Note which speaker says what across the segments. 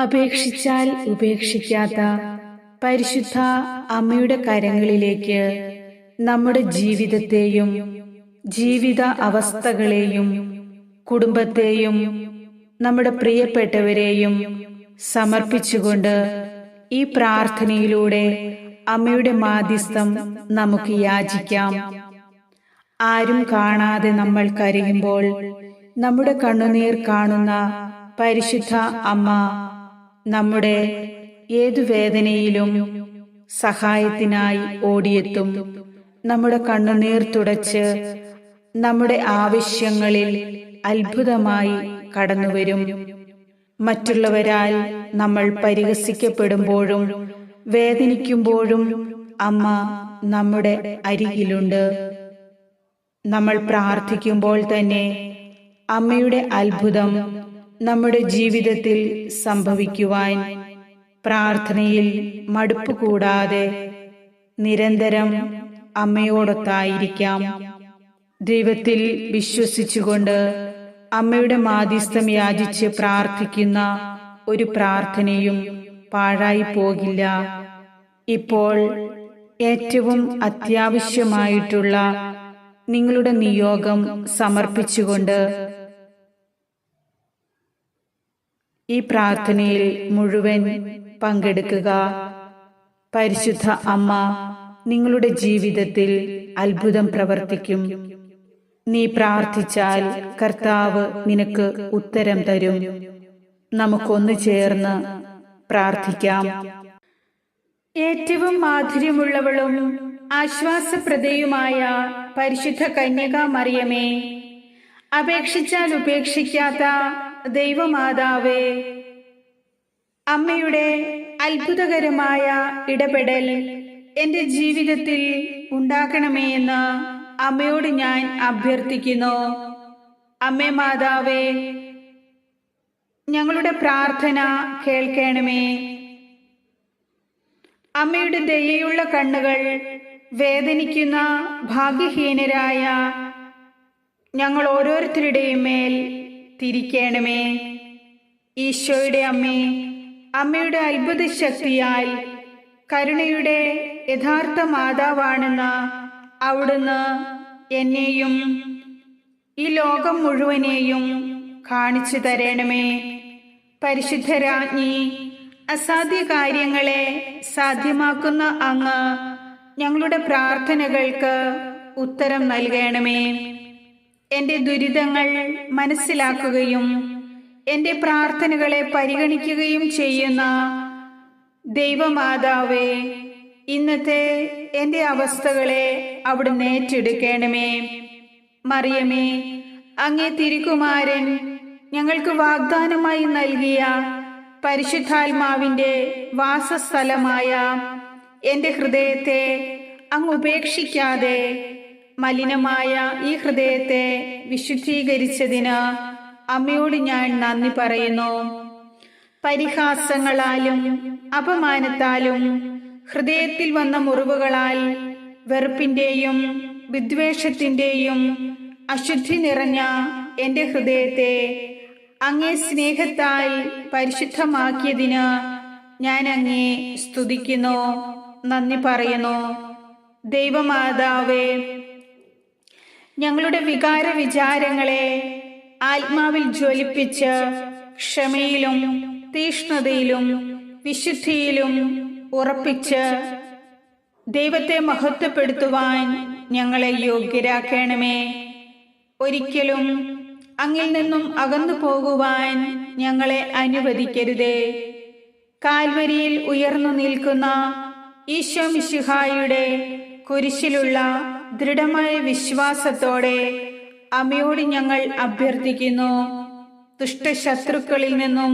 Speaker 1: അപേക്ഷിച്ചാൽ ഉപേക്ഷിക്കാത്ത പരിശുദ്ധ അമ്മയുടെ കരങ്ങളിലേക്ക് നമ്മുടെ ജീവിതത്തെയും ജീവിത അവസ്ഥകളെയും കുടുംബത്തെയും നമ്മുടെ പ്രിയപ്പെട്ടവരെയും സമർപ്പിച്ചുകൊണ്ട് ഈ പ്രാർത്ഥനയിലൂടെ അമ്മയുടെ മാധ്യസ്ഥം നമുക്ക് യാചിക്കാം. ആരും കാണാതെ നമ്മൾ കരയുമ്പോൾ നമ്മുടെ കണ്ണുനീർ കാണുന്ന പരിശുദ്ധ അമ്മ നമ്മുടെ ഏതു വേദനയിലും സഹായത്തിനായി ഓടിയെത്തും. നമ്മുടെ കണ്ണുനീർ തുടച്ച് നമ്മുടെ ആവശ്യങ്ങളിൽ അത്ഭുതമായി കടന്നുവരും. മറ്റുള്ളവരാൽ നമ്മൾ പരിഹസിക്കപ്പെടുമ്പോഴും വേദനിക്കുമ്പോഴും അമ്മ നമ്മുടെ അരികിലുണ്ട്. നമ്മൾ പ്രാർത്ഥിക്കുമ്പോൾ തന്നെ അമ്മയുടെ അത്ഭുതം നമ്മുടെ ജീവിതത്തിൽ സംഭവിക്കുവാൻ പ്രാർത്ഥനയിൽ മടുപ്പ് കൂടാതെ നിരന്തരം അമ്മയോടൊത്തായിരിക്കാം. ദൈവത്തിൽ വിശ്വസിച്ചുകൊണ്ട് അമ്മയുടെ മാധ്യസ്ഥം യാചിച്ച് പ്രാർത്ഥിക്കുന്ന ഒരു പ്രാർത്ഥനയും പാഴായി പോകില്ല. ഇപ്പോൾ ഏറ്റവും അത്യാവശ്യമായിട്ടുള്ള നിങ്ങളുടെ നിയോഗം സമർപ്പിച്ചുകൊണ്ട് ഈ പ്രാർത്ഥനയിൽ മുഴുവൻ പങ്കെടുക്കുക. പരിശുദ്ധ അമ്മ നിങ്ങളുടെ ജീവിതത്തിൽ അത്ഭുതം പ്രവർത്തിക്കും. നീ പ്രാർത്ഥിച്ചാൽ കർത്താവ് നിനക്ക് ഉത്തരം തരും. നമുക്കൊന്നു ചേർന്ന് പ്രാർത്ഥിക്കാം. ഏറ്റവും മാധുര്യമുള്ളവളും ആശ്വാസപ്രദയുമായ പരിശുദ്ധ കന്യകാ മറിയമേ, അപേക്ഷിച്ചാൽ ഉപേക്ഷിക്കാത്ത ദൈവമാതാവേ, അമ്മയുടെ അത്ഭുതകരമായ ഇടപെടൽ എൻ്റെ ജീവിതത്തിൽ ഉണ്ടാക്കണമേ എന്ന് അമ്മയോട് ഞാൻ അഭ്യർത്ഥിക്കുന്നു. അമ്മേ മാതാവേ, ഞങ്ങളുടെ പ്രാർത്ഥന കേൾക്കണമേ. അമ്മയുടെ ദയയുള്ള കണ്ണുകൾ വേദനിക്കുന്ന ഭാഗ്യഹീനരായ ഞങ്ങൾ ഓരോരുത്തരുടെയും മേൽ തിരിക്കണമേ. ഈശോയുടെ അമ്മേ, അമ്മയുടെ അത്ഭുത ശക്തിയാൽ കരുണയുടെ യഥാർത്ഥ മാതാവാണെന്ന് അവിടുന്ന് എന്നെയും ഈ ലോകം മുഴുവനെയും കാണിച്ചു തരണമേ. പരിശുദ്ധരാജ്ഞി, അസാധ്യ കാര്യങ്ങളെ സാധ്യമാക്കുന്ന അങ്ങ് ഞങ്ങളുടെ പ്രാർത്ഥനകൾക്ക് ഉത്തരം നൽകണമേ. എൻ്റെ ദുരിതങ്ങൾ മനസ്സിലാക്കുകയും എൻ്റെ പ്രാർത്ഥനകളെ പരിഗണിക്കുകയും ചെയ്യുന്ന ദൈവമാതാവേ, ഇന്നത്തെ എൻ്റെ അവസ്ഥകളെ അവിടുന്ന് ഏറ്റെടുക്കണമേ. മറിയമേ, അങ്ങേ തിരുക്കുമാരൻ ഞങ്ങൾക്ക് വാഗ്ദാനമായി നൽകിയ പരിശുദ്ധാത്മാവിൻ്റെ വാസസ്ഥലമായ എൻ്റെ ഹൃദയത്തെ അങ്ങ് ഉപേക്ഷിക്കാതെ മലിനമായ ഈ ഹൃദയത്തെ വിശുദ്ധീകരിച്ചതിന് അമ്മയോട് ഞാൻ നന്ദി പറയുന്നു. പരിഹാസങ്ങളാലും അപമാനത്താലും ഹൃദയത്തിൽ വന്ന മുറിവുകളാൽ വെറുപ്പിന്റെയും വിദ്വേഷത്തിന്റെയും അശുദ്ധി നിറഞ്ഞ എൻ്റെ ഹൃദയത്തെ അങ്ങേ സ്നേഹത്താൽ പരിശുദ്ധമാക്കിയതിന് ഞാൻ അങ്ങേ സ്തുതിക്കുന്നു, നന്ദി പറയുന്നു. ദൈവമാതാവേ, ഞങ്ങളുടെ വികാര വിചാരങ്ങളെ ആത്മാവിൽ ജ്വലിപ്പിച്ച് ക്ഷമയിലും തീഷ്ണതയിലും വിശുദ്ധിയിലും ഉറപ്പിച്ച് ദൈവത്തെ മഹത്വപ്പെടുത്തുവാൻ ഞങ്ങളെ യോഗ്യരാക്കണമേ. ഒരിക്കലും അങ്ങിൽ നിന്നും അകന്നു പോകുവാൻ ഞങ്ങളെ അനുവദിക്കരുതേ. കാൽവരിയിൽ ഉയർന്നു നിൽക്കുന്ന ഈശോ മിശിഹായുടെ കുരിശിലുള്ള ദൃഢമായ വിശ്വാസത്തോടെ അമ്മയോട് ഞങ്ങൾ അഭ്യർത്ഥിക്കുന്നു. ദുഷ്ടശത്രുക്കളിൽ നിന്നും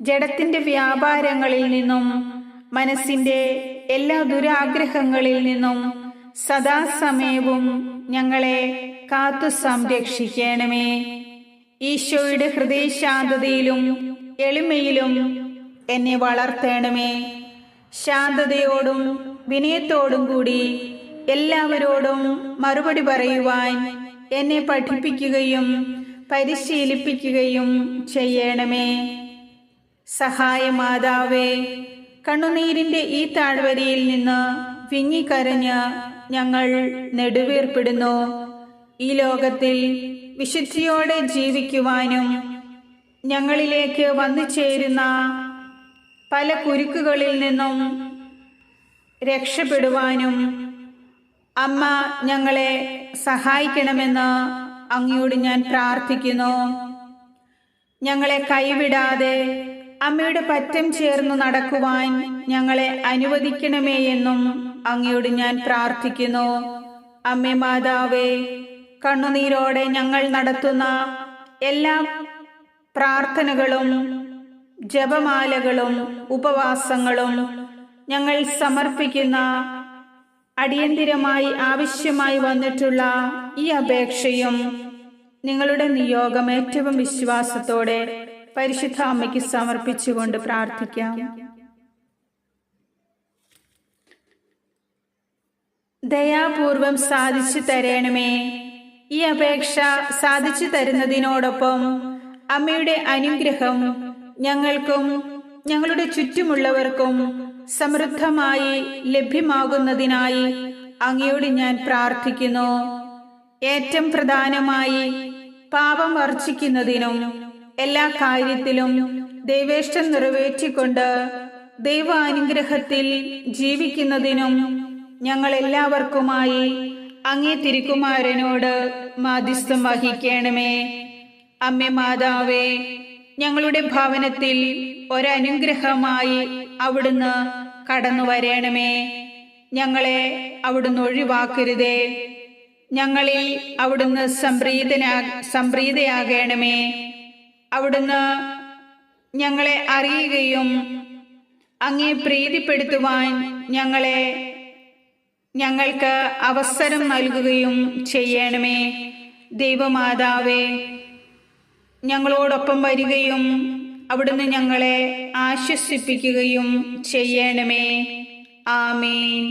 Speaker 1: ജഡത്തിന്റെ വ്യാപാരങ്ങളിൽ നിന്നും മനസ്സിന്റെ എല്ലാ ദുരാഗ്രഹങ്ങളിൽ നിന്നും സദാസമയവും ഞങ്ങളെ കാത്തു സംരക്ഷിക്കണമേ. ഈശോയുടെ ഹൃദയശാന്തതയിലും എളിമയിലും എന്നെ വളർത്തണമേ. ശാന്തതയോടും വിനയത്തോടും കൂടി എല്ലാവരോടും മറുപടി പറയുവാൻ എന്നെ പഠിപ്പിക്കുകയും പരിശീലിപ്പിക്കുകയും ചെയ്യണമേ. സഹായമാതാവേ, കണ്ണുനീരിൻ്റെ ഈ താഴ്വരയിൽ നിന്ന് വിങ്ങിക്കരഞ്ഞ് ഞങ്ങൾ നെടുവീർപ്പിടുന്നു. ഈ ലോകത്തിൽ വിശുദ്ധിയോടെ ജീവിക്കുവാനും ഞങ്ങളിലേക്ക് വന്നു ചേരുന്ന പല കുരുക്കുകളിൽ നിന്നും രക്ഷപ്പെടുവാനും അമ്മ ഞങ്ങളെ സഹായിക്കണമെന്ന് അങ്ങയോട് ഞാൻ പ്രാർത്ഥിക്കുന്നു. ഞങ്ങളെ കൈവിടാതെ അമ്മയുടെ പറ്റം ചേർന്നു നടക്കുവാൻ ഞങ്ങളെ അനുവദിക്കണമേ എന്നും അങ്ങയോട് ഞാൻ പ്രാർത്ഥിക്കുന്നു. അമ്മേ മാതാവേ, കണ്ണുനീരോടെ ഞങ്ങൾ നടത്തുന്ന എല്ലാ പ്രാർത്ഥനകളും ജപമാലകളും ഉപവാസങ്ങളും ഞങ്ങൾ സമർപ്പിക്കുന്ന അടിയന്തിരമായി ആവശ്യമായി വന്നിട്ടുള്ള ഈ അപേക്ഷയും നിങ്ങളുടെ നിയോഗം ഏറ്റവും വിശ്വാസത്തോടെ പരിശുദ്ധ അമ്മയ്ക്ക് സമർപ്പിച്ചുകൊണ്ട് പ്രാർത്ഥിക്കാം. ദയാപൂർവം സാധിച്ചു തരണമേ. ഈ അപേക്ഷ സാധിച്ചു തരുന്നതിനോടൊപ്പം അമ്മയുടെ അനുഗ്രഹം ഞങ്ങൾക്കും ഞങ്ങളുടെ ചുറ്റുമുള്ളവർക്കും സമൃദ്ധമായി ലഭ്യമാകുന്നതിനായി അങ്ങയോട് ഞാൻ പ്രാർത്ഥിക്കുന്നു. ഏറ്റവും പ്രധാനമായി പാപം വർജിക്കുന്നതിനും എല്ലാ കാര്യത്തിലും ദൈവേഷ്ടം നിറവേറ്റിക്കൊണ്ട് ദൈവാനുഗ്രഹത്തിൽ ജീവിക്കുന്നതിനും ഞങ്ങൾ എല്ലാവർക്കുമായി അങ്ങേ തിരുക്കുമാരനോട് മാധ്യസ്ഥം വഹിക്കണമേ. അമ്മേ മാതാവേ, ഞങ്ങളുടെ ഭവനത്തിൽ ഒരനുഗ്രഹമായി അവിടുന്ന് കടന്നു വരണമേ. ഞങ്ങളെ അവിടുന്ന് ഒഴിവാക്കരുതേ. ഞങ്ങളിൽ അവിടുന്ന് സംപ്രീതയാകണമേ. അവിടുന്ന് ഞങ്ങളെ അറിയുകയും അങ്ങേ പ്രീതിപ്പെടുത്തുവാൻ ഞങ്ങൾക്ക് അവസരം നൽകുകയും ചെയ്യണമേ. ദൈവമാതാവേ, ഞങ്ങളോടൊപ്പം വരികയും അവിടുന്ന് ഞങ്ങളെ ആശ്വസിപ്പിക്കുകയും ചെയ്യണമേ. ആമേൻ.